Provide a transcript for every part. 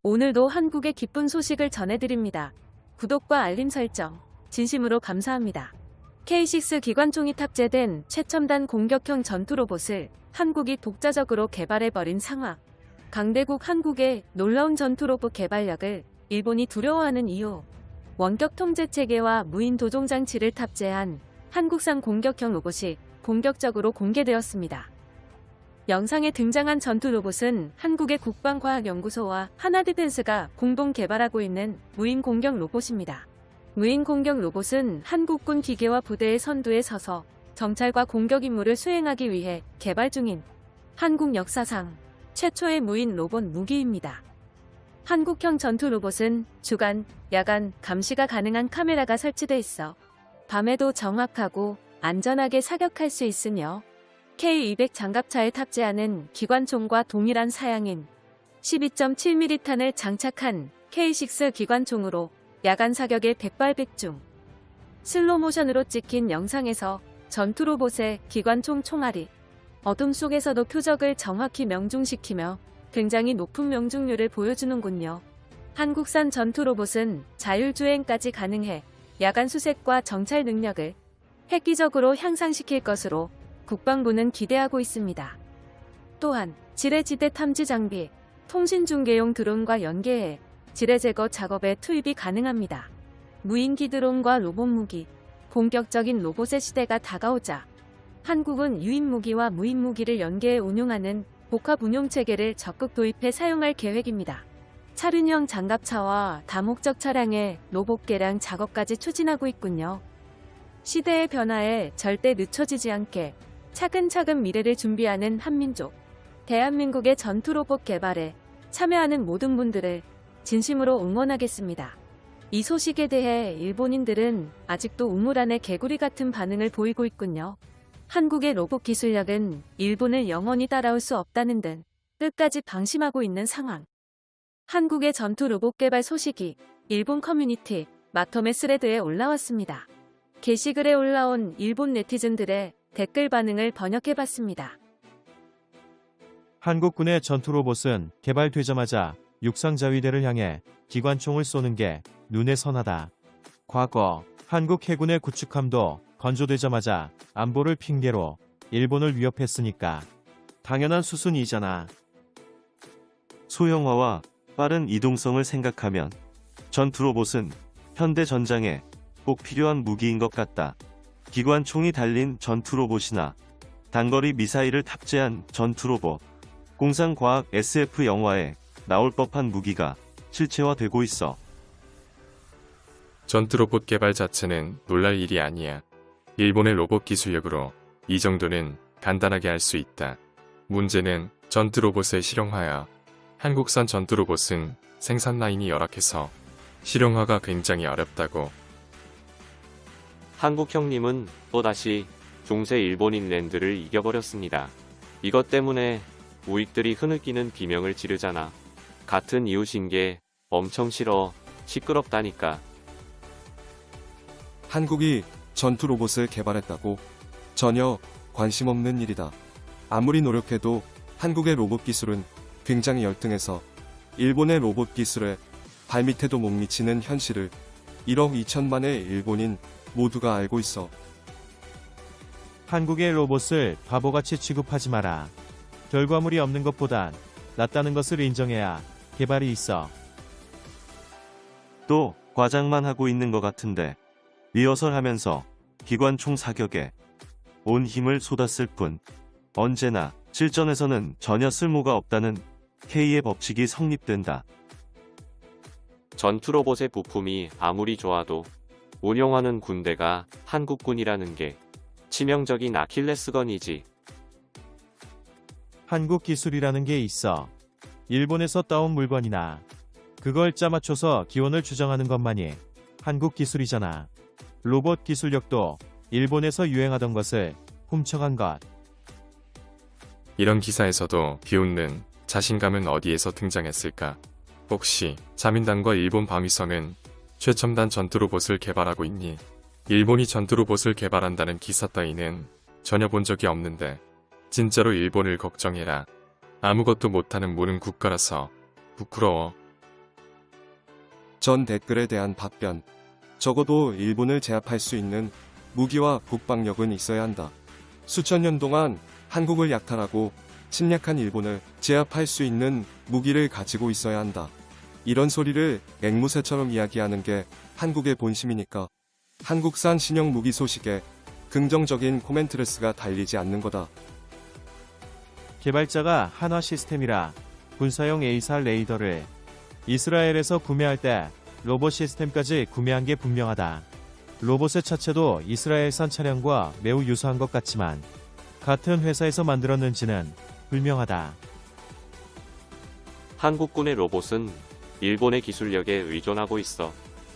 오늘도 한국의 기쁜 소식을 전해드립니다. 구독과 알림 설정, 진심으로 감사합니다. K6 기관총이 탑재된 최첨단 공격형 전투 로봇을 한국이 독자적으로 개발해버린 상황. 강대국 한국의 놀라운 전투 로봇 개발력을 일본이 두려워하는 이유. 원격 통제 체계와 무인 도종 장치를 탑재한 한국산 공격형 로봇이 본격적으로 공개되었습니다. 영상에 등장한 전투 로봇은 한국의 국방과학연구소와 하나디펜스가 공동 개발하고 있는 무인 공격 로봇입니다. 무인 공격 로봇은 한국군 기계화 부대의 선두에 서서 정찰과 공격 임무를 수행하기 위해 개발 중인 한국 역사상 최초의 무인 로봇 무기입니다. 한국형 전투 로봇은 주간, 야간 감시가 가능한 카메라가 설치돼 있어 밤에도 정확하고 안전하게 사격할 수 있으며 K200 장갑차에 탑재하는 기관총과 동일한 사양인 12.7mm 탄을 장착한 K6 기관총으로 야간 사격에 백발백중. 슬로모션으로 찍힌 영상에서 전투 로봇의 기관총 총알이 어둠 속에서도 표적을 정확히 명중시키며 굉장히 높은 명중률을 보여주는군요. 한국산 전투 로봇은 자율주행까지 가능해 야간 수색과 정찰 능력을 획기적으로 향상시킬 것으로 국방부는 기대하고 있습니다. 또한 지뢰지대 탐지 장비, 통신 중계용 드론과 연계해 지뢰 제거 작업에 투입이 가능합니다. 무인기 드론과 로봇 무기, 본격적인 로봇의 시대가 다가오자 한국은 유인 무기와 무인 무기를 연계해 운용하는 복합 운용 체계를 적극 도입해 사용할 계획입니다. 차륜형 장갑차와 다목적 차량의 로봇 개량 작업까지 추진하고 있군요. 시대의 변화에 절대 늦춰지지 않게 차근차근 미래를 준비하는 한민족. 대한민국의 전투 로봇 개발에 참여하는 모든 분들을 진심으로 응원하겠습니다. 이 소식에 대해 일본인들은 아직도 우물 안의 개구리 같은 반응을 보이고 있군요. 한국의 로봇 기술력은 일본을 영원히 따라올 수 없다는 등 끝까지 방심하고 있는 상황. 한국의 전투 로봇 개발 소식이 일본 커뮤니티 마토메 스레드에 올라왔습니다. 게시글에 올라온 일본 네티즌들의 댓글 반응을 번역해봤습니다. 한국군의 전투 로봇은 개발되자마자 육상자위대를 향해 기관총을 쏘는 게 눈에 선하다. 과거 한국 해군의 구축함도 건조되자마자 안보를 핑계로 일본을 위협했으니까 당연한 수순이잖아. 소형화와 빠른 이동성을 생각하면 전투 로봇은 현대 전장에 꼭 필요한 무기인 것 같다. 기관총이 달린 전투 로봇이나 단거리 미사일을 탑재한 전투 로봇, 공상과학 SF 영화에 나올 법한 무기가 실체화되고 있어. 전투 로봇 개발 자체는 놀랄 일이 아니야. 일본의 로봇 기술력으로 이 정도는 간단하게 할 수 있다. 문제는 전투 로봇의 실용화야. 한국산 전투 로봇은 생산 라인이 열악해서 실용화가 굉장히 어렵다고. 한국 형님은 또다시 중세 일본인 랜드를 이겨버렸습니다. 이것 때문에 우익들이 흐느끼는 비명을 지르잖아. 같은 이웃인 게 엄청 싫어. 시끄럽다니까. 한국이 전투 로봇을 개발했다고? 전혀 관심 없는 일이다. 아무리 노력해도 한국의 로봇 기술은 굉장히 열등해서 일본의 로봇 기술에 발밑에도 못 미치는 현실을 1억 2천만의 일본인 모두가 알고 있어. 한국의 로봇을 바보같이 취급하지 마라. 결과물이 없는 것보단 낫다는 것을 인정해야 개발이 있어. 또 과장만 하고 있는 것 같은데 리허설 하면서 기관총 사격에 온 힘을 쏟았을 뿐 언제나 실전에서는 전혀 쓸모가 없다는 K의 법칙이 성립된다. 전투 로봇의 부품이 아무리 좋아도 운용하는 군대가 한국군이라는 게 치명적인 아킬레스건이지. 한국 기술이라는 게 있어. 일본에서 따온 물건이나 그걸 짜맞춰서 기원을 추정하는 것만이 한국 기술이잖아. 로봇 기술력도 일본에서 유행하던 것을 훔쳐간 것. 이런 기사에서도 비웃는 자신감은 어디에서 등장했을까? 혹시 자민당과 일본 방위성은 최첨단 전투 로봇을 개발하고 있니? 일본이 전투 로봇을 개발한다는 기사 따위는 전혀 본 적이 없는데 진짜로 일본을 걱정해라. 아무것도 못하는 무능 국가라서 부끄러워. 전 댓글에 대한 답변. 적어도 일본을 제압할 수 있는 무기와 국방력은 있어야 한다. 수천 년 동안 한국을 약탈하고 침략한 일본을 제압할 수 있는 무기를 가지고 있어야 한다. 이런 소리를 앵무새처럼 이야기하는 게 한국의 본심이니까. 한국산 신형 무기 소식에 긍정적인 코멘트를 쓰가 달리지 않는 거다. 개발자가 한화 시스템이라 군사용 A사 레이더를 이스라엘에서 구매할 때 로봇 시스템까지 구매한 게 분명하다. 로봇의 차체도 이스라엘산 차량과 매우 유사한 것 같지만 같은 회사에서 만들었는지는 불명하다. 한국군의 로봇은 일본의 기술력에 의존하고 있어.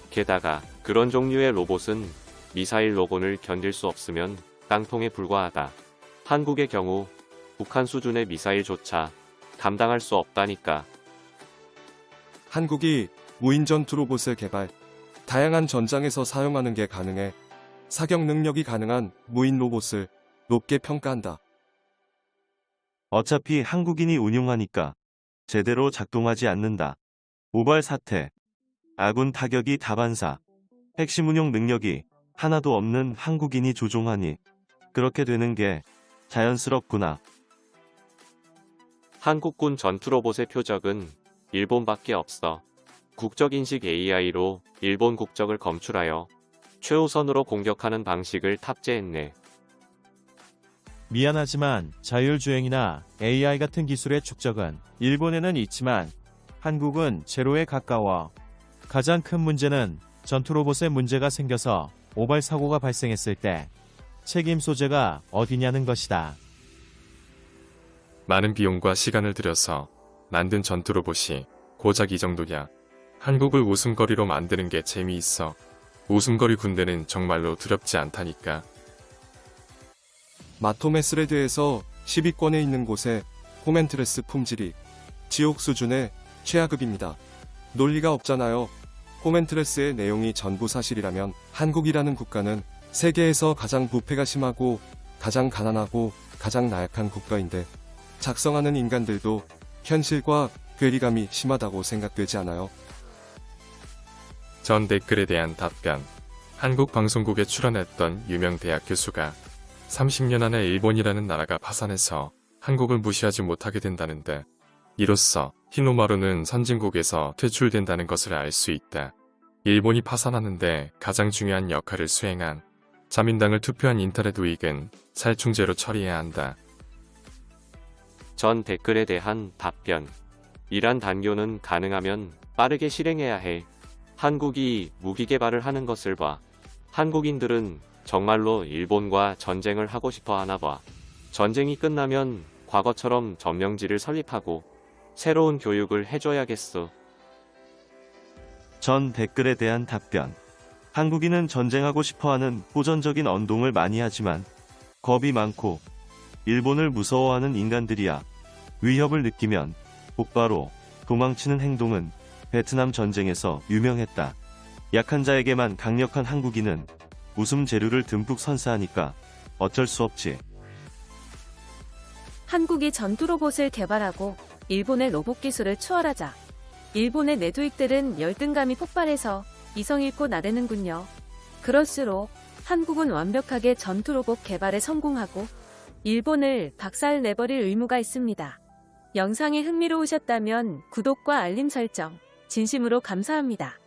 게다가 그런 종류의 로봇은 미사일 로곤을 견딜 수 없으면 깡통에 불과하다. 한국의 경우 북한 수준의 미사일조차 감당할 수 없다니까. 한국이 무인 전투 로봇을 개발, 다양한 전장에서 사용하는 게 가능해 사격 능력이 가능한 무인 로봇을 높게 평가한다. 어차피 한국인이 운용하니까 제대로 작동하지 않는다. 모발 사태, 아군 타격이 다반사, 핵심 운용 능력이 하나도 없는 한국인이 조종하니 그렇게 되는 게 자연스럽구나. 한국군 전투로봇의 표적은 일본밖에 없어. 국적인식 AI로 일본 국적을 검출하여 최우선으로 공격하는 방식을 탑재했네. 미안하지만 자율주행이나 AI 같은 기술의 축적은 일본에는 있지만 한국은 제로에 가까워. 가장 큰 문제는 전투로봇에 문제가 생겨서 오발 사고가 발생했을 때 책임 소재가 어디냐는 것이다. 많은 비용과 시간을 들여서 만든 전투 로봇이 고작 이 정도냐. 한국을 웃음거리로 만드는 게 재미있어. 웃음거리 군대는 정말로 두렵지 않다니까. 마토메스레드에서 10위권에 있는 곳에 코멘트레스 품질이 지옥 수준의 최하급입니다. 논리가 없잖아요. 코멘트레스의 내용이 전부 사실이라면 한국이라는 국가는 세계에서 가장 부패가 심하고 가장 가난하고 가장 나약한 국가인데 작성하는 인간들도 현실과 괴리감이 심하다고 생각되지 않아요? 전 댓글에 대한 답변. 한국 방송국에 출연했던 유명 대학 교수가 30년 안에 일본이라는 나라가 파산해서 한국을 무시하지 못하게 된다는데 이로써 히노마루는 선진국에서 퇴출된다는 것을 알 수 있다. 일본이 파산하는데 가장 중요한 역할을 수행한 자민당을 투표한 인터넷 우익은 살충제로 처리해야 한다. 전 댓글에 대한 답변. 이란 단교는 가능하면 빠르게 실행해야 해. 한국이 무기 개발을 하는 것을 봐. 한국인들은 정말로 일본과 전쟁을 하고 싶어 하나 봐. 전쟁이 끝나면 과거처럼 점령지를 설립하고 새로운 교육을 해줘야겠어. 전 댓글에 대한 답변. 한국인은 전쟁하고 싶어하는 호전적인 언동을 많이 하지만 겁이 많고 일본을 무서워하는 인간들이야. 위협을 느끼면 곧바로 도망치는 행동은 베트남 전쟁에서 유명했다. 약한 자에게만 강력한 한국인은 웃음 재료를 듬뿍 선사하니까 어쩔 수 없지. 한국이 전투로봇을 개발하고 일본의 로봇 기술을 추월하자 일본의 내두익들은 열등감이 폭발해서 이성 잃고 나대는군요. 그럴수록 한국은 완벽하게 전투로봇 개발에 성공하고 일본을 박살내버릴 의무가 있습니다. 영상이 흥미로우셨다면 구독과 알림 설정 진심으로 감사합니다.